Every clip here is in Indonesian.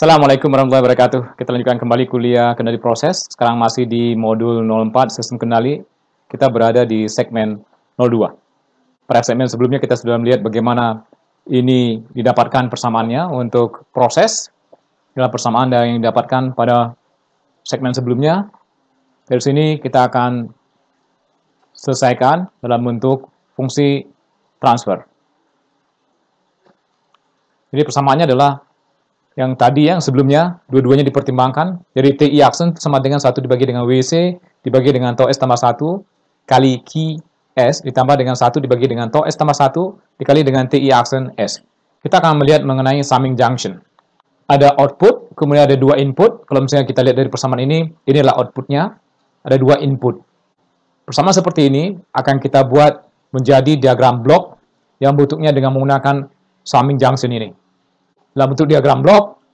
Assalamualaikum warahmatullahi wabarakatuh. Kita lanjutkan kembali kuliah kendali proses. Sekarang masih di modul 04 sistem kendali. Kita berada di segmen 02. Pada segmen sebelumnya kita sudah melihat bagaimana ini didapatkan persamaannya untuk proses. Inilah persamaan yang didapatkan pada segmen sebelumnya. Dari sini kita akan selesaikan dalam bentuk fungsi transfer. Jadi persamaannya adalah yang tadi yang sebelumnya, dua-duanya dipertimbangkan. Jadi TI aksen sama dengan 1 dibagi dengan WC, dibagi dengan tau S tambah 1, kali QS, ditambah dengan 1 dibagi dengan tau S tambah 1, dikali dengan TI aksen S. Kita akan melihat mengenai summing junction. Ada output, kemudian ada dua input. Kalau misalnya kita lihat dari persamaan ini adalah outputnya. Ada dua input. Persamaan seperti ini akan kita buat menjadi diagram blok yang bentuknya dengan menggunakan summing junction ini. Dalam bentuk diagram blok,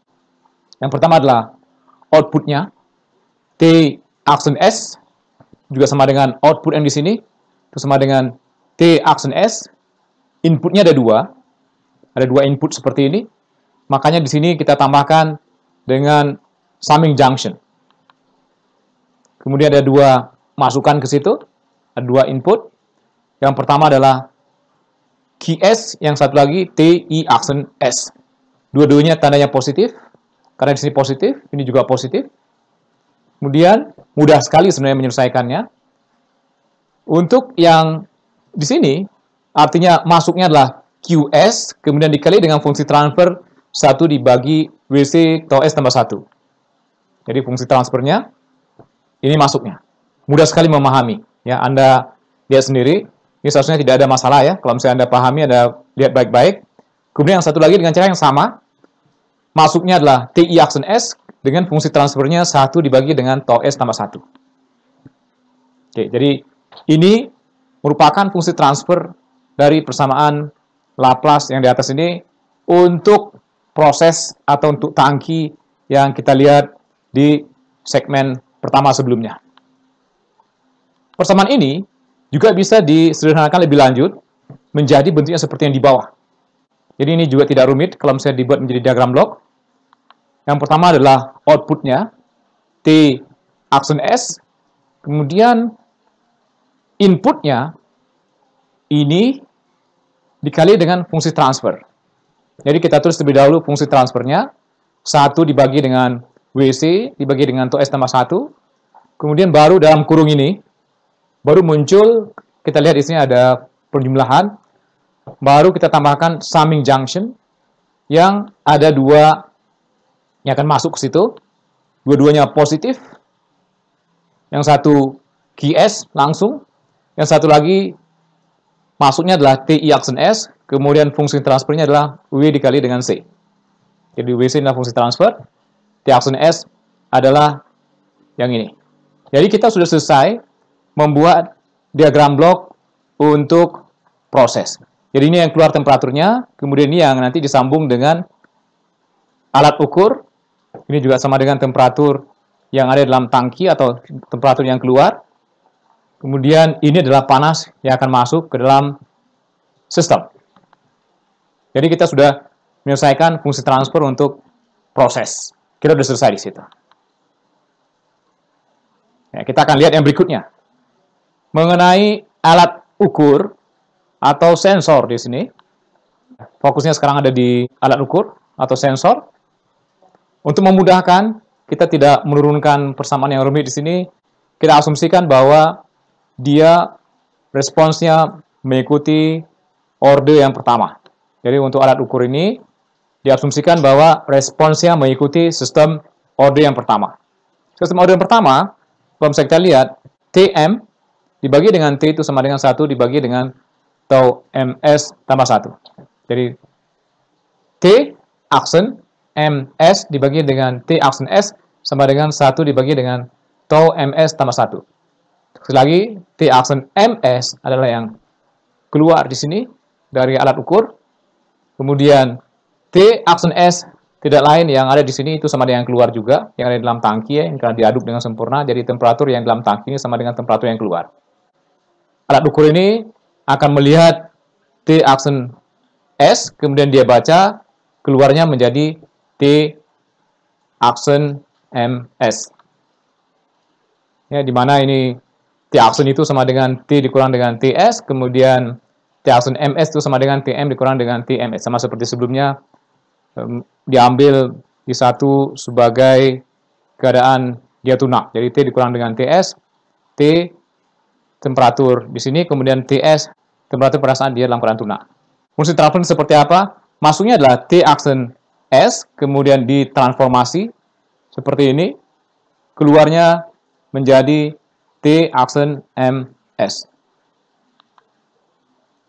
yang pertama adalah outputnya, T aksen S, juga sama dengan output yang di sini, itu sama dengan T aksen S, inputnya ada dua input seperti ini, makanya di sini kita tambahkan dengan summing junction. Kemudian ada dua masukan ke situ, ada dua input, yang pertama adalah QS, yang satu lagi TI aksen S. Dua-duanya tandanya positif, karena di sini positif, ini juga positif. Kemudian, mudah sekali sebenarnya menyelesaikannya. Untuk yang di sini, artinya masuknya adalah QS, kemudian dikali dengan fungsi transfer 1 dibagi WC tau S tambah 1. Jadi fungsi transfernya, ini masuknya. Mudah sekali memahami. Ya, Anda lihat sendiri, ini seharusnya tidak ada masalah ya. Kalau misalnya Anda pahami, Anda lihat baik-baik. Kemudian yang satu lagi dengan cara yang sama, masuknya adalah TI aksen S dengan fungsi transfernya 1 dibagi dengan tau S tambah 1. Oke, jadi ini merupakan fungsi transfer dari persamaan Laplace yang di atas ini untuk proses atau untuk tangki yang kita lihat di segmen pertama sebelumnya. Persamaan ini juga bisa disederhanakan lebih lanjut menjadi bentuknya seperti yang di bawah. Jadi ini juga tidak rumit kalau misalnya dibuat menjadi diagram blok. Yang pertama adalah outputnya, T aksen S, kemudian inputnya ini dikali dengan fungsi transfer. Jadi kita tulis terlebih dahulu fungsi transfernya, 1 dibagi dengan WC, dibagi dengan tau S tambah 1, kemudian baru dalam kurung ini, baru muncul, kita lihat di sini ada penjumlahan, baru kita tambahkan summing junction yang ada dua yang akan masuk ke situ. Dua-duanya positif. Yang satu QS langsung. Yang satu lagi masuknya adalah TI aksen S. Kemudian fungsi transfernya adalah W dikali dengan C. Jadi WC adalah fungsi transfer. T aksen S adalah yang ini. Jadi kita sudah selesai membuat diagram blok untuk proses. Jadi ini yang keluar temperaturnya, kemudian ini yang nanti disambung dengan alat ukur. Ini juga sama dengan temperatur yang ada dalam tangki atau temperatur yang keluar. Kemudian ini adalah panas yang akan masuk ke dalam sistem. Jadi kita sudah menyelesaikan fungsi transfer untuk proses. Kita sudah selesai di situ. Ya, kita akan lihat yang berikutnya. Mengenai alat ukur atau sensor di sini. Fokusnya sekarang ada di alat ukur atau sensor. Untuk memudahkan, kita tidak menurunkan persamaan yang rumit di sini. Kita asumsikan bahwa dia responsnya mengikuti orde yang pertama. Jadi untuk alat ukur ini, diasumsikan bahwa responsnya mengikuti sistem orde yang pertama. Sistem orde yang pertama, kalau misalnya kita lihat, Tm dibagi dengan T itu sama dengan 1 dibagi dengan tau ms tambah 1. Jadi, T aksen ms dibagi dengan T aksen S sama dengan 1 dibagi dengan tau ms tambah 1. Sekali lagi, T aksen ms adalah yang keluar di sini dari alat ukur. Kemudian, T aksen S tidak lain yang ada di sini itu sama dengan yang keluar juga, yang ada di dalam tangki ya, yang diaduk dengan sempurna. Jadi, temperatur yang dalam tangki ini sama dengan temperatur yang keluar. Alat ukur ini akan melihat T aksen S, kemudian dia baca, keluarnya menjadi T aksen MS. Ya, di mana ini T aksen itu sama dengan T dikurang dengan TS, kemudian T aksen MS itu sama dengan TM dikurang dengan TMS. Sama seperti sebelumnya, diambil di satu sebagai keadaan dia tunak. Jadi T dikurang dengan TS, T temperatur di sini, kemudian TS temperatur pada saat dia dalam keadaan tunak. Fungsi transfer seperti apa? Masuknya adalah T aksen S, kemudian ditransformasi seperti ini, keluarnya menjadi T aksen MS.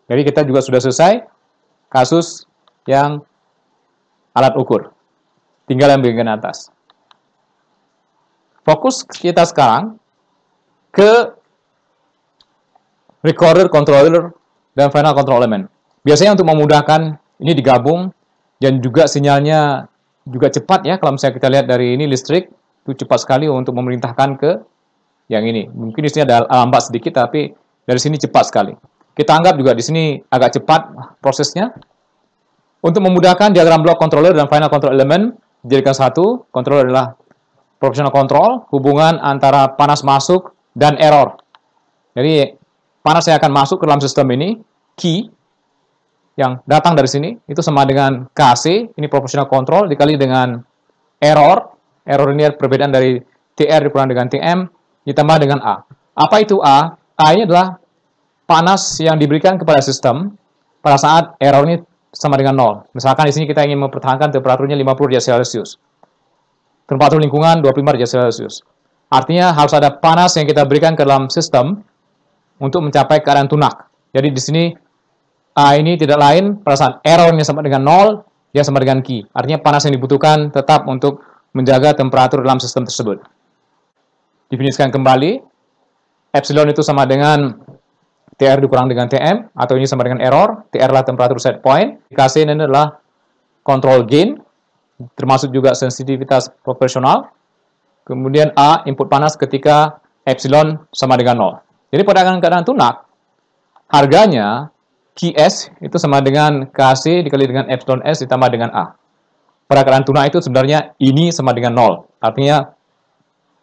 Jadi kita juga sudah selesai kasus yang alat ukur. Tinggal yang bagian atas. Fokus kita sekarang ke recorder, controller, dan final control element. Biasanya untuk memudahkan ini digabung dan juga sinyalnya juga cepat ya. Kalau misalnya kita lihat dari ini listrik itu cepat sekali untuk memerintahkan ke yang ini. Mungkin di sini ada lambat sedikit tapi dari sini cepat sekali. Kita anggap juga di sini agak cepat prosesnya. Untuk memudahkan diagram blok controller dan final control element dijadikan satu. Controller adalah proportional control, hubungan antara panas masuk dan error. Jadi panas yang akan masuk ke dalam sistem ini, Q yang datang dari sini itu sama dengan KC, ini proportional control dikali dengan error. Error ini perbedaan dari TR dikurang dengan TM ditambah dengan A. Apa itu A? A ini adalah panas yang diberikan kepada sistem pada saat error ini sama dengan 0. Misalkan di sini kita ingin mempertahankan temperaturnya 50 derajat Celcius. Temperatur lingkungan 25 derajat Celcius. Artinya harus ada panas yang kita berikan ke dalam sistem untuk mencapai keadaan tunak. Jadi di sini A ini tidak lain pada saat errornya sama dengan 0, dia sama dengan Q. Artinya panas yang dibutuhkan tetap untuk menjaga temperatur dalam sistem tersebut. Definisikan kembali, epsilon itu sama dengan TR dikurang dengan TM, atau ini sama dengan error. TR adalah temperatur set point, KC ini adalah control gain, termasuk juga sensitivitas proporsional. Kemudian A, input panas ketika epsilon sama dengan 0. Jadi pada keadaan tunak, harganya QS itu sama dengan KC dikali dengan epsilon S ditambah dengan A. Pada keadaan tunak itu sebenarnya ini sama dengan 0. Artinya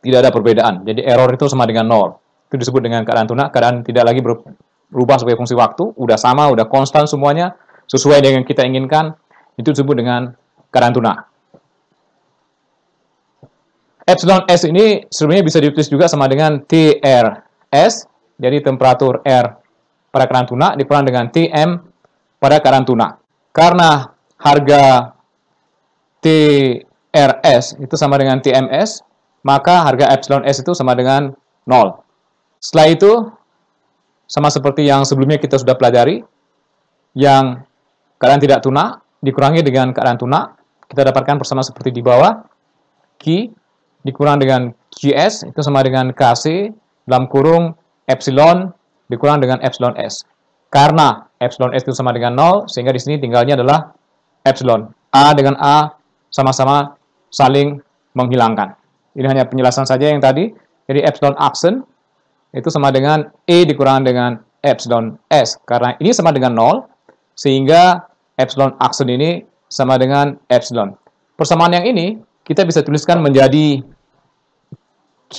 tidak ada perbedaan. Jadi error itu sama dengan 0. Itu disebut dengan keadaan tunak, keadaan tidak lagi berubah sebagai fungsi waktu, udah sama, udah konstan semuanya, sesuai dengan kita inginkan, itu disebut dengan keadaan tunak. Epsilon S ini sebenarnya bisa ditulis juga sama dengan TRS, jadi temperatur R pada keadaan tunak dikurang dengan TM pada keadaan tunak. Karena harga TRS itu sama dengan TMS, maka harga epsilon S itu sama dengan 0. Setelah itu, sama seperti yang sebelumnya kita sudah pelajari, yang keadaan tidak tunak dikurangi dengan keadaan tunak, kita dapatkan bersama seperti di bawah, Q dikurang dengan QS itu sama dengan KC dalam kurung epsilon dikurang dengan epsilon S. Karena epsilon S itu sama dengan 0, sehingga di sini tinggalnya adalah epsilon. A dengan A sama-sama saling menghilangkan. Ini hanya penjelasan saja yang tadi. Jadi epsilon aksen itu sama dengan E dikurang dengan epsilon S. Karena ini sama dengan 0, sehingga epsilon aksen ini sama dengan epsilon. Persamaan yang ini kita bisa tuliskan menjadi Q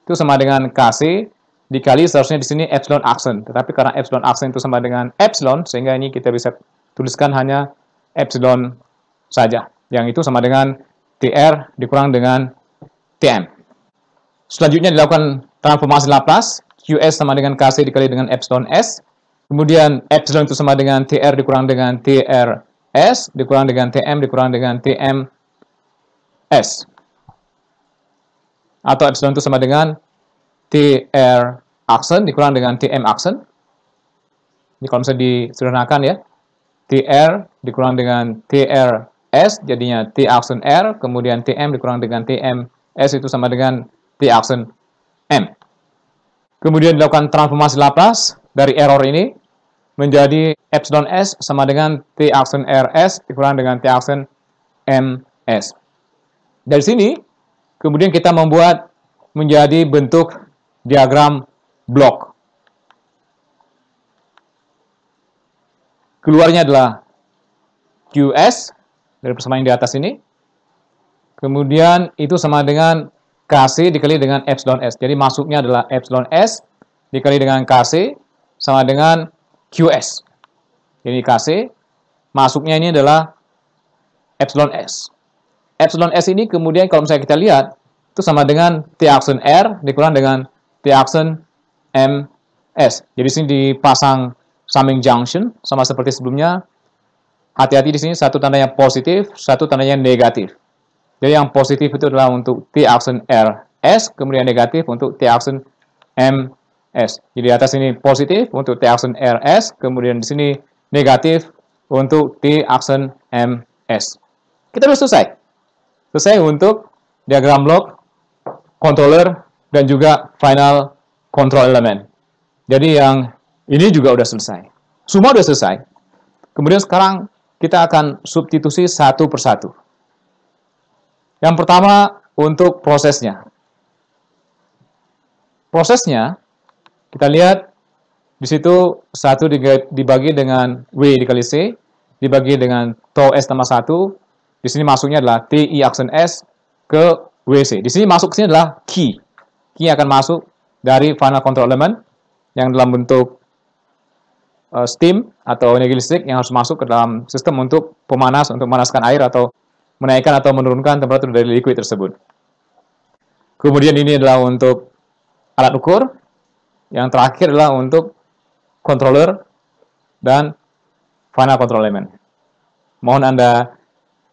itu sama dengan KC dikali seharusnya di sini epsilon aksen. Tetapi karena epsilon aksen itu sama dengan epsilon, sehingga ini kita bisa tuliskan hanya epsilon saja. Yang itu sama dengan TR dikurang dengan TM. Selanjutnya dilakukan transformasi Laplace, QS sama dengan KC dikali dengan epsilon S. Kemudian epsilon itu sama dengan TR dikurang dengan TRS, dikurang dengan TM, dikurang dengan TMS. Atau epsilon itu sama dengan TR aksen dikurang dengan TM aksen. Ini kalau misalnya disederhanakan ya. TR dikurang dengan TRS, jadinya T aksen R, kemudian TM dikurang dengan TMS itu sama dengan T aksen M. Kemudian dilakukan transformasi Laplace dari error ini menjadi epsilon S sama dengan T aksen RS dikurang dengan T aksen MS. Dari sini, kemudian kita membuat menjadi bentuk diagram blok. Keluarnya adalah QS dari persamaan yang di atas ini. kemudian itu sama dengan KC dikali dengan epsilon S. Jadi masuknya adalah epsilon S dikali dengan KC sama dengan QS. Jadi KC, masuknya ini adalah epsilon S. Epsilon S ini kemudian kalau misalnya kita lihat, itu sama dengan T aksen R dikurang dengan T aksen MS. Jadi di sini dipasang summing junction, sama seperti sebelumnya. Hati-hati di sini, satu tandanya positif, satu tandanya negatif. Jadi yang positif itu adalah untuk T aksen RS, kemudian negatif untuk T aksen MS. Jadi di atas ini positif untuk T aksen RS, kemudian di sini negatif untuk T aksen MS. Kita sudah selesai. Selesai untuk diagram blok, controller, dan juga final control element. Jadi yang ini juga sudah selesai. Semua sudah selesai. Kemudian sekarang kita akan substitusi satu persatu. Yang pertama untuk prosesnya. Prosesnya, kita lihat di situ 1 dibagi dengan W dikali C, dibagi dengan tau S tambah 1. Di sini masuknya adalah TI aksen S ke WC. Di sini masuk ke sini adalah key. Key akan masuk dari final control element yang dalam bentuk steam atau energi listrik yang harus masuk ke dalam sistem untuk pemanas, untuk memanaskan air atau menaikkan atau menurunkan temperatur dari liquid tersebut. Kemudian ini adalah untuk alat ukur. Yang terakhir adalah untuk controller dan final control element. Mohon Anda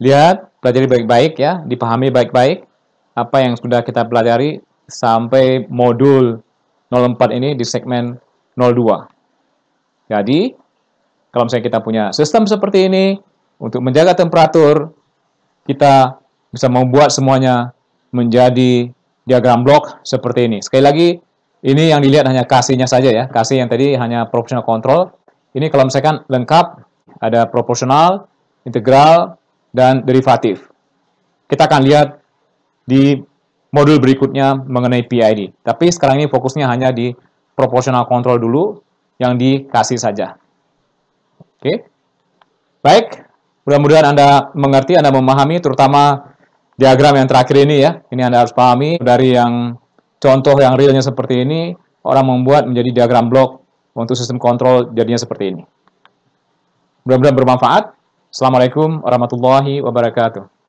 lihat, pelajari baik-baik ya, dipahami baik-baik apa yang sudah kita pelajari sampai modul 04 ini di segmen 02. Jadi, kalau misalnya kita punya sistem seperti ini, untuk menjaga temperatur, kita bisa membuat semuanya menjadi diagram blok seperti ini. Sekali lagi, ini yang dilihat hanya kasihnya saja ya. Kasih yang tadi hanya proportional control. Ini kalau misalkan lengkap, ada proporsional, integral, dan derivatif. Kita akan lihat di modul berikutnya mengenai PID. Tapi sekarang ini fokusnya hanya di proportional control dulu, yang dikasih saja. Oke. Baik, mudah-mudahan Anda mengerti, Anda memahami, terutama diagram yang terakhir ini ya. Ini Anda harus pahami, dari yang contoh yang realnya seperti ini, orang membuat menjadi diagram blok untuk sistem kontrol jadinya seperti ini. Mudah-mudahan bermanfaat. Assalamualaikum warahmatullahi wabarakatuh.